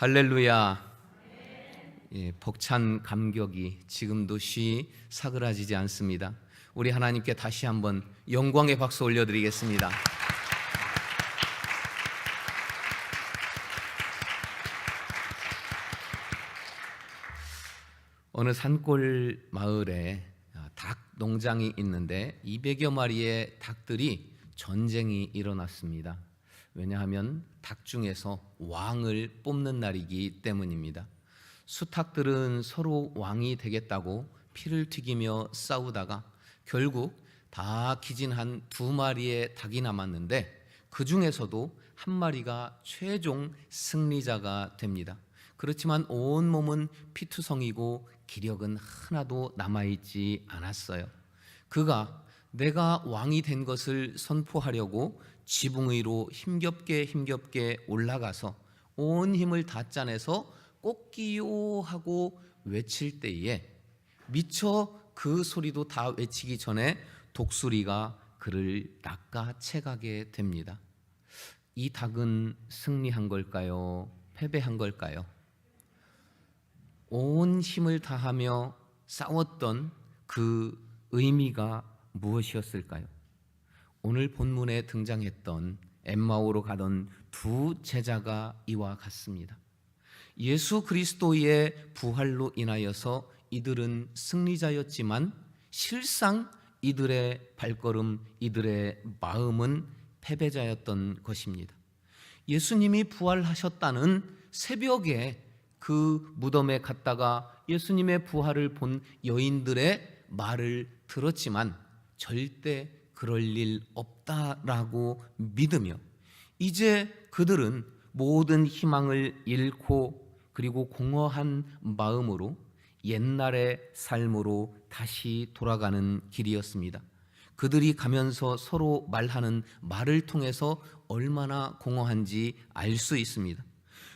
할렐루야. 예, 벅찬 감격이 지금도 쉬 사그라지지 않습니다. 우리 하나님께 다시 한번 영광의 박수 올려드리겠습니다. 어느 산골 마을에 닭 농장이 있는데 200여 마리의 닭들이 전쟁이 일어났습니다. 왜냐하면 닭 중에서 왕을 뽑는 날이기 때문입니다. 수탉들은 서로 왕이 되겠다고 피를 튀기며 싸우다가 결국 다 기진한 2마리의 닭이 남았는데 그 중에서도 한 마리가 최종 승리자가 됩니다. 그렇지만 온몸은 피투성이고 기력은 하나도 남아있지 않았어요. 그가 내가 왕이 된 것을 선포하려고 지붕 위로 힘겹게 올라가서 온 힘을 다 짜내서 꽃기요 하고 외칠 때에 미처 그 소리도 다 외치기 전에 독수리가 그를 낚아채가게 됩니다. 이 닭은 승리한 걸까요? 패배한 걸까요? 온 힘을 다하며 싸웠던 그 의미가 무엇이었을까요? 오늘 본문에 등장했던 엠마오로 가던 2 제자가 이와 같습니다. 예수 그리스도의 부활로 인하여서 이들은 승리자였지만 실상 이들의 발걸음, 이들의 마음은 패배자였던 것입니다. 예수님이 부활하셨다는 새벽에 그 무덤에 갔다가 예수님의 부활을 본 여인들의 말을 들었지만 절대 그럴 일 없다라고 믿으며 이제 그들은 모든 희망을 잃고 그리고 공허한 마음으로 옛날의 삶으로 다시 돌아가는 길이었습니다. 그들이 가면서 서로 말하는 말을 통해서 얼마나 공허한지 알 수 있습니다.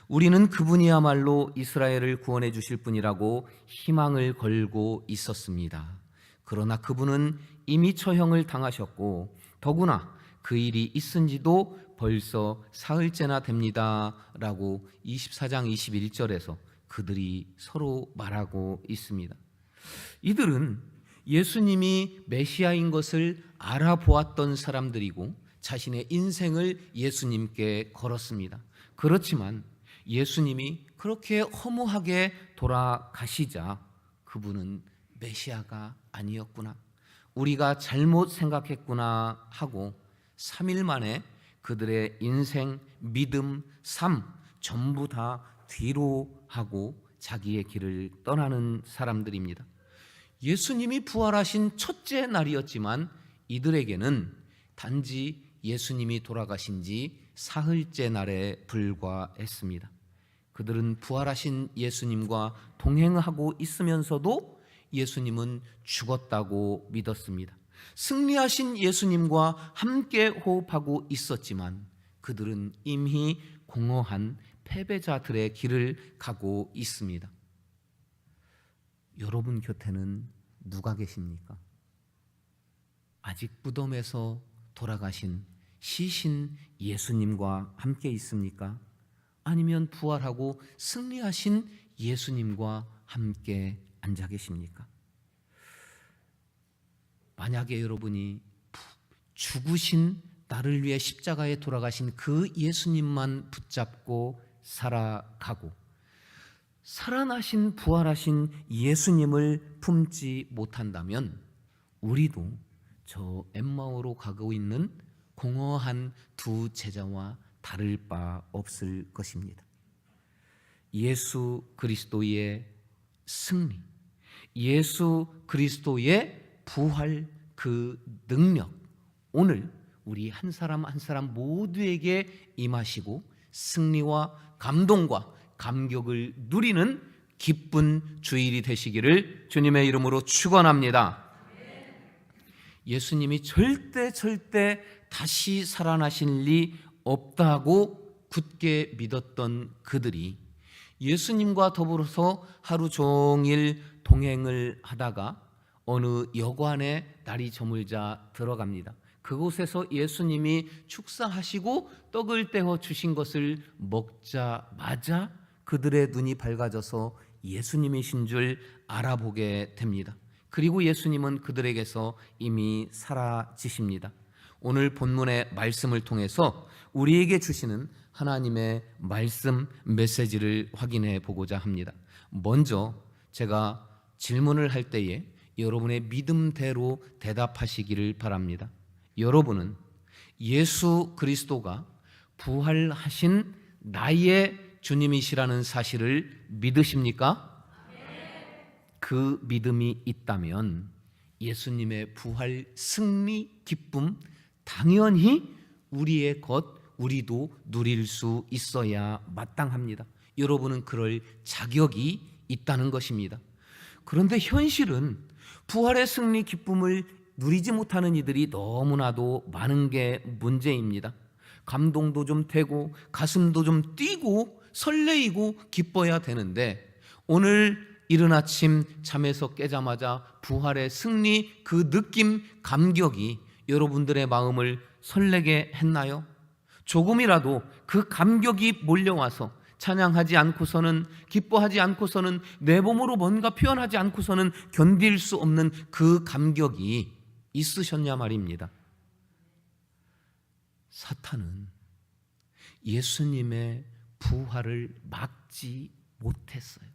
우리는 그분이야말로 이스라엘을 구원해 주실 분이라고 희망을 걸고 있었습니다. 그러나 그분은 이미 처형을 당하셨고 더구나 그 일이 있은 지도 벌써 사흘째나 됩니다 라고 24장 21절에서 그들이 서로 말하고 있습니다. 이들은 예수님이 메시아인 것을 알아보았던 사람들이고 자신의 인생을 예수님께 걸었습니다. 그렇지만 예수님이 그렇게 허무하게 돌아가시자 그분은 메시아가 아니었구나, 우리가 잘못 생각했구나 하고 3일 만에 그들의 인생, 믿음, 삶 전부 다 뒤로 하고 자기의 길을 떠나는 사람들입니다. 예수님이 부활하신 첫째 날이었지만 이들에게는 단지 예수님이 돌아가신 지 사흘째 날에 불과했습니다. 그들은 부활하신 예수님과 동행하고 있으면서도 예수님은 죽었다고 믿었습니다. 승리하신 예수님과 함께 호흡하고 있었지만 그들은 이미 공허한 패배자들의 길을 가고 있습니다. 여러분 곁에는 누가 계십니까? 아직 무덤에서 돌아가신 시신 예수님과 함께 있습니까? 아니면 부활하고 승리하신 예수님과 함께 앉아 계십니까? 만약에 여러분이 죽으신 나를 위해 십자가에 돌아가신 그 예수님만 붙잡고 살아가고 살아나신 부활하신 예수님을 품지 못한다면 우리도 저 엠마오로 가고 있는 공허한 2 제자와 다를 바 없을 것입니다. 예수 그리스도의 승리, 예수 그리스도의 부활, 그 능력 오늘 우리 한 사람 한 사람 모두에게 임하시고 승리와 감동과 감격을 누리는 기쁜 주일이 되시기를 주님의 이름으로 축원합니다. 예수님이 절대 다시 살아나실 리 없다고 굳게 믿었던 그들이 예수님과 더불어서 하루 종일 동행을 하다가 어느 여관에 날이 저물자 들어갑니다. 그곳에서 예수님이 축사하시고 떡을 떼어 주신 것을 먹자마자 그들의 눈이 밝아져서 예수님이신 줄 알아보게 됩니다. 그리고 예수님은 그들에게서 이미 사라지십니다. 오늘 본문의 말씀을 통해서 우리에게 주시는 하나님의 말씀 메시지를 확인해 보고자 합니다. 먼저 제가 질문을 할 때에 여러분의 믿음대로 대답하시기를 바랍니다. 여러분은 예수 그리스도가 부활하신 나의 주님이시라는 사실을 믿으십니까? 그 믿음이 있다면 예수님의 부활 승리 기쁨 당연히 우리의 것, 우리도 누릴 수 있어야 마땅합니다. 여러분은 그럴 자격이 있다는 것입니다. 그런데 현실은 부활의 승리 기쁨을 누리지 못하는 이들이 너무나도 많은 게 문제입니다. 감동도 좀 되고 가슴도 좀 뛰고 설레이고 기뻐야 되는데 오늘 이른 아침 잠에서 깨자마자 부활의 승리 그 느낌, 감격이 여러분들의 마음을 설레게 했나요? 조금이라도 그 감격이 몰려와서 찬양하지 않고서는, 기뻐하지 않고서는, 내 몸으로 뭔가 표현하지 않고서는 견딜 수 없는 그 감격이 있으셨냐 말입니다. 사탄은 예수님의 부활을 막지 못했어요.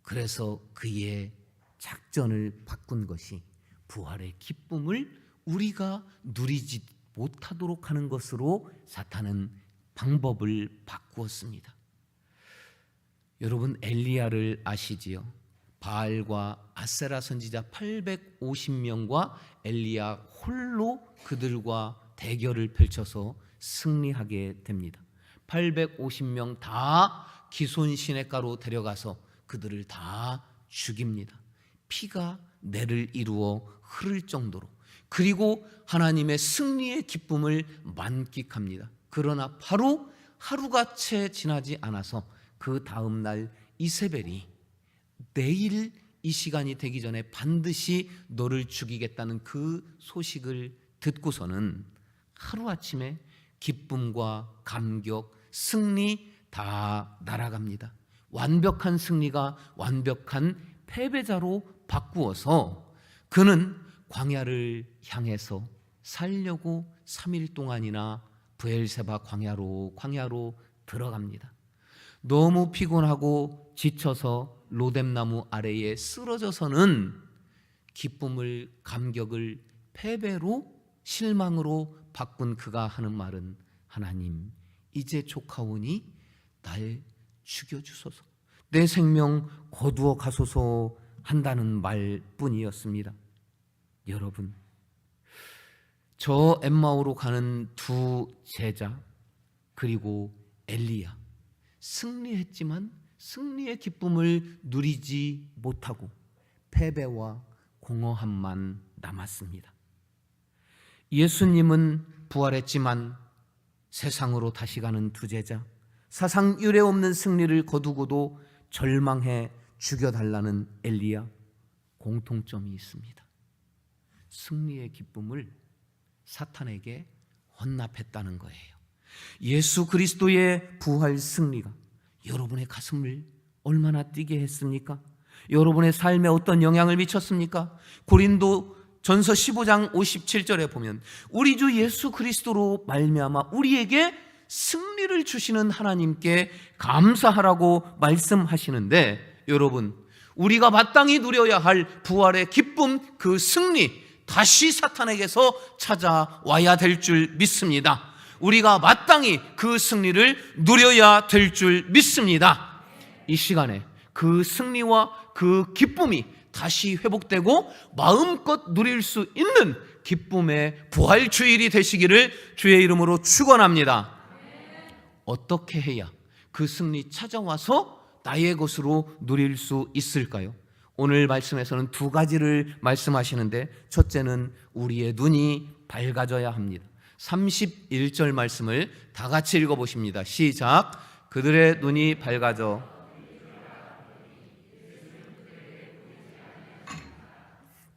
그래서 그의 작전을 바꾼 것이 부활의 기쁨을 우리가 누리지 못하도록 하는 것으로 사탄은 방법을 바꾸었습니다. 여러분 엘리야를 아시지요? 바알과 아세라 선지자 850명과 엘리야 홀로 그들과 대결을 펼쳐서 승리하게 됩니다. 850명 다 기손 시냇가로 데려가서 그들을 다 죽입니다. 피가 내를 이루어 흐를 정도로. 그리고 하나님의 승리의 기쁨을 만끽합니다. 그러나 바로 하루가 채 지나지 않아서 그 다음 날 이세벨이 내일 이 시간이 되기 전에 반드시 너를 죽이겠다는 그 소식을 듣고서는 하루아침에 기쁨과 감격, 승리 다 날아갑니다. 완벽한 승리가 완벽한 패배자로 바꾸어서 그는 광야를 향해서 살려고 3일 동안이나 브엘세바 광야로 들어갑니다. 너무 피곤하고 지쳐서 로뎀나무 아래에 쓰러져서는 기쁨을, 감격을 패배로, 실망으로 바꾼 그가 하는 말은 하나님, 이제 족하오니 날 죽여주소서, 내 생명 거두어 가소서 한다는 말뿐이었습니다. 여러분, 저 엠마오로 가는 두 제자 그리고 엘리야, 승리했지만 승리의 기쁨을 누리지 못하고 패배와 공허함만 남았습니다. 예수님은 부활했지만 세상으로 다시 가는 두 제자, 사상 유례 없는 승리를 거두고도 절망해 죽여달라는 엘리야, 공통점이 있습니다. 승리의 기쁨을 사탄에게 헌납했다는 거예요. 예수 그리스도의 부활 승리가 여러분의 가슴을 얼마나 뛰게 했습니까? 여러분의 삶에 어떤 영향을 미쳤습니까? 고린도 전서 15장 57절에 보면 우리 주 예수 그리스도로 말미암아 우리에게 승리를 주시는 하나님께 감사하라고 말씀하시는데, 여러분, 우리가 마땅히 누려야 할 부활의 기쁨, 그 승리, 다시 사탄에게서 찾아와야 될 줄 믿습니다. 우리가 마땅히 그 승리를 누려야 될 줄 믿습니다. 이 시간에 그 승리와 그 기쁨이 다시 회복되고 마음껏 누릴 수 있는 기쁨의 부활주일이 되시기를 주의 이름으로 축원합니다. 어떻게 해야 그 승리 찾아와서 나의 것으로 누릴 수 있을까요? 오늘 말씀에서는 두 가지를 말씀하시는데, 첫째는 우리의 눈이 밝아져야 합니다. 31절 말씀을 다 같이 읽어보십니다. 시작. 그들의 눈이 밝아져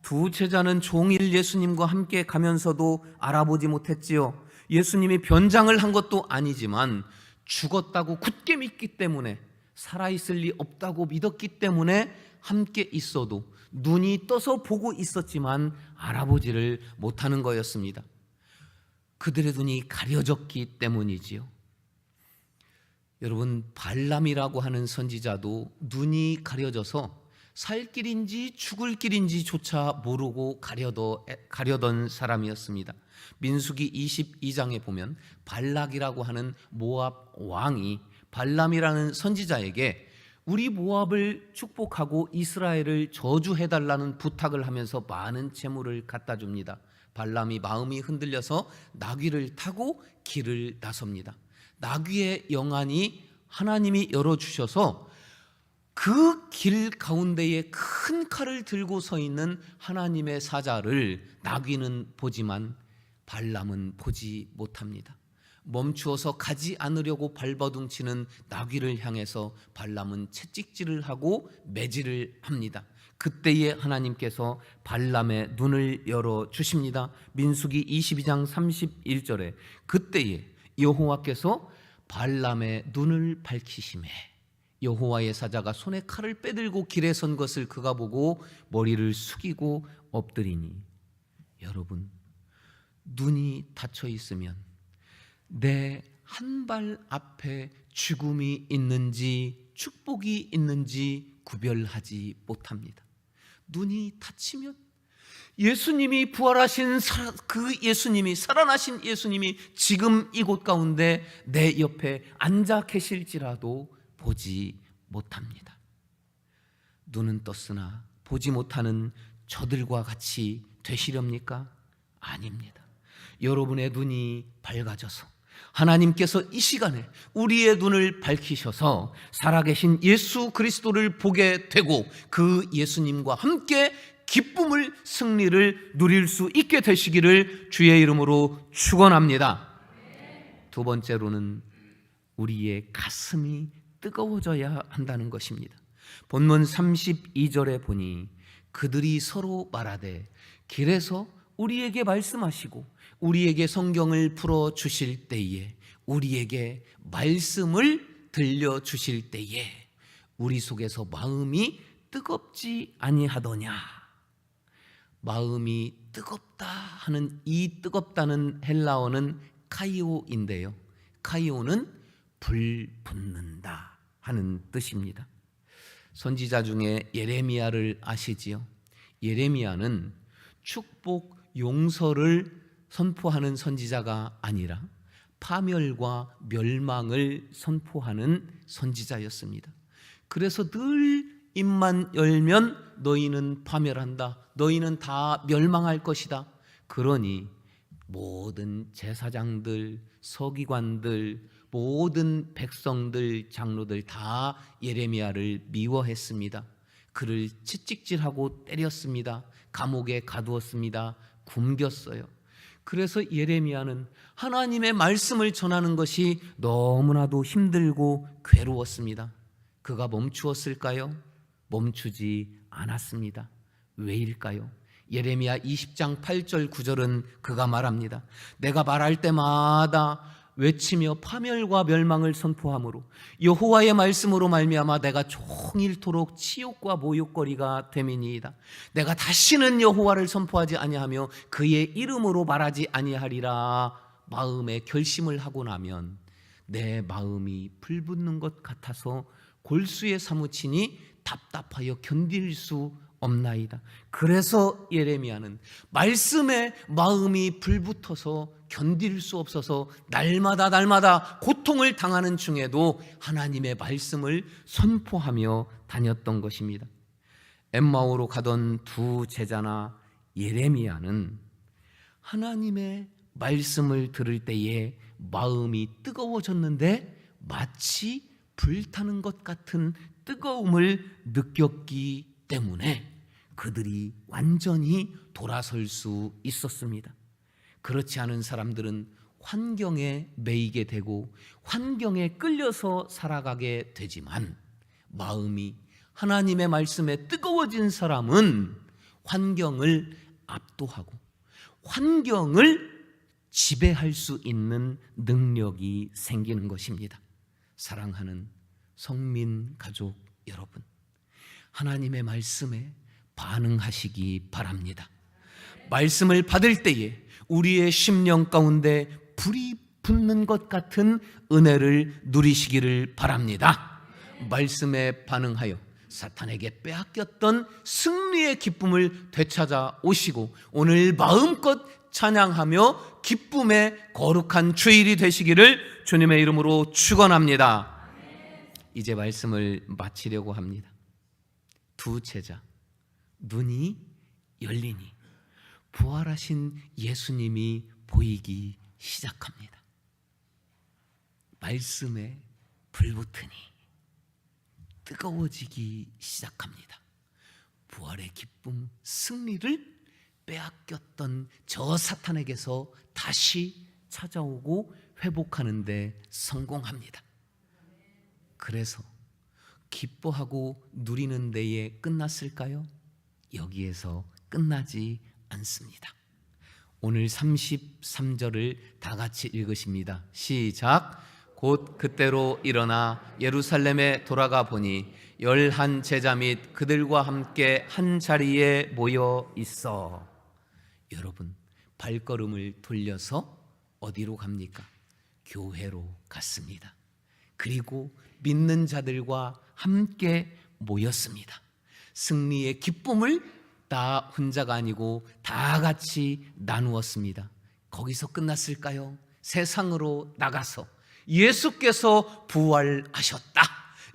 두 제자는 종일 예수님과 함께 가면서도 알아보지 못했지요. 예수님이 변장을 한 것도 아니지만 죽었다고 굳게 믿기 때문에 살아있을 리 없다고 믿었기 때문에 함께 있어도 눈이 떠서 보고 있었지만 알아보지를 못하는 거였습니다. 그들의 눈이 가려졌기 때문이지요. 여러분, 발람이라고 하는 선지자도 눈이 가려져서 살 길인지 죽을 길인지조차 모르고 가려던 사람이었습니다. 민수기 22장에 보면 발락이라고 하는 모압 왕이 발람이라는 선지자에게 우리 모압을 축복하고 이스라엘을 저주해달라는 부탁을 하면서 많은 재물을 갖다 줍니다. 발람이 마음이 흔들려서 나귀를 타고 길을 나섭니다. 나귀의 영안이 하나님이 열어주셔서 그 길 가운데에 큰 칼을 들고 서 있는 하나님의 사자를 나귀는 보지만 발람은 보지 못합니다. 멈추어서 가지 않으려고 발버둥치는 나귀를 향해서 발람은 채찍질을 하고 매질을 합니다. 그때에 하나님께서 발람의 눈을 열어주십니다. 민수기 22장 31절에 그때에 여호와께서 발람의 눈을 밝히시매 여호와의 사자가 손에 칼을 빼들고 길에 선 것을 그가 보고 머리를 숙이고 엎드리니. 여러분, 눈이 닫혀 있으면 내 한 발 앞에 죽음이 있는지 축복이 있는지 구별하지 못합니다. 눈이 닫히면 예수님이 부활하신 그 예수님이, 살아나신 예수님이 지금 이곳 가운데 내 옆에 앉아 계실지라도 보지 못합니다. 눈은 떴으나 보지 못하는 저들과 같이 되시렵니까? 아닙니다. 여러분의 눈이 밝아져서 하나님께서 이 시간에 우리의 눈을 밝히셔서 살아계신 예수 그리스도를 보게 되고 그 예수님과 함께 기쁨을, 승리를 누릴 수 있게 되시기를 주의 이름으로 축원합니다. 두 번째로는 우리의 가슴이 뜨거워져야 한다는 것입니다. 본문 32절에 보니 그들이 서로 말하되 길에서 우리에게 말씀하시고 우리에게 성경을 풀어주실 때에 우리에게 말씀을 들려주실 때에 우리 속에서 마음이 뜨겁지 아니하더냐. 마음이 뜨겁다 하는 이 뜨겁다는 헬라어는 카이오인데요, 카이오는 불 붙는다 하는 뜻입니다. 선지자 중에 예레미야를 아시지요? 예레미야는 축복, 용서를 선포하는 선지자가 아니라 파멸과 멸망을 선포하는 선지자였습니다. 그래서 늘 입만 열면 너희는 파멸한다, 너희는 다 멸망할 것이다. 그러니 모든 제사장들, 서기관들, 모든 백성들, 장로들 다 예레미야를 미워했습니다. 그를 채찍질하고 때렸습니다. 감옥에 가두었습니다. 굶겼어요. 그래서 예레미야는 하나님의 말씀을 전하는 것이 너무나도 힘들고 괴로웠습니다. 그가 멈추었을까요? 멈추지 않았습니다. 왜일까요? 예레미야 20장 8절 9절은 그가 말합니다. 내가 말할 때마다 외치며 파멸과 멸망을 선포함으로 여호와의 말씀으로 말미암아 내가 종일토록 치욕과 모욕거리가 됨이니이다. 내가 다시는 여호와를 선포하지 아니하며 그의 이름으로 말하지 아니하리라 마음에 결심을 하고 나면 내 마음이 불붙는 것 같아서 골수에 사무치니 답답하여 견딜 수 없나이다. 그래서 예레미야는 말씀에 마음이 불붙어서 견딜 수 없어서 날마다 고통을 당하는 중에도 하나님의 말씀을 선포하며 다녔던 것입니다. 엠마오로 가던 두 제자나 예레미야는 하나님의 말씀을 들을 때에 마음이 뜨거워졌는데 마치 불타는 것 같은 뜨거움을 느꼈기 때문에 그들이 완전히 돌아설 수 있었습니다. 그렇지 않은 사람들은 환경에 매이게 되고 환경에 끌려서 살아가게 되지만 마음이 하나님의 말씀에 뜨거워진 사람은 환경을 압도하고 환경을 지배할 수 있는 능력이 생기는 것입니다. 사랑하는 성민 가족 여러분, 하나님의 말씀에 반응하시기 바랍니다. 말씀을 받을 때에 우리의 심령 가운데 불이 붙는 것 같은 은혜를 누리시기를 바랍니다. 말씀에 반응하여 사탄에게 빼앗겼던 승리의 기쁨을 되찾아 오시고 오늘 마음껏 찬양하며 기쁨의 거룩한 주일이 되시기를 주님의 이름으로 축원합니다. 이제 말씀을 마치려고 합니다. 두 제자, 눈이 열리니 부활하신 예수님이 보이기 시작합니다. 말씀에 불붙으니 뜨거워지기 시작합니다. 부활의 기쁨, 승리를 빼앗겼던 저 사탄에게서 다시 찾아오고 회복하는 데 성공합니다. 그래서 기뻐하고 누리는 데에 끝났을까요? 여기에서 끝나지 않습니다. 오늘 33절을 다 같이 읽으십니다. 시작. 곧 그때로 일어나 예루살렘에 돌아가 보니 11 제자 및 그들과 함께 한 자리에 모여 있어. 여러분, 발걸음을 돌려서 어디로 갑니까? 교회로 갔습니다. 그리고 믿는 자들과 함께 모였습니다. 승리의 기쁨을 다 혼자가 아니고 다 같이 나누었습니다. 거기서 끝났을까요? 세상으로 나가서 예수께서 부활하셨다,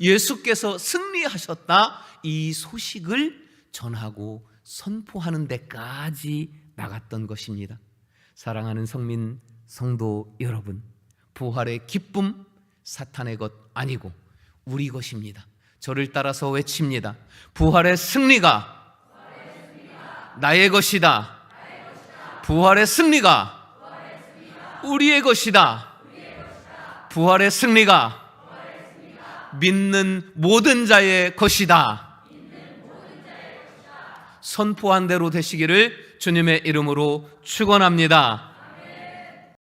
예수께서 승리하셨다, 이 소식을 전하고 선포하는 데까지 나갔던 것입니다. 사랑하는 성민 성도 여러분, 부활의 기쁨 사탄의 것 아니고 우리 것입니다. 저를 따라서 외칩니다. 부활의 승리가 나의 것이다. 부활의 승리가 우리의 것이다. 부활의 승리가 믿는 모든 자의 것이다. 선포한 대로 되시기를 주님의 이름으로 축원합니다.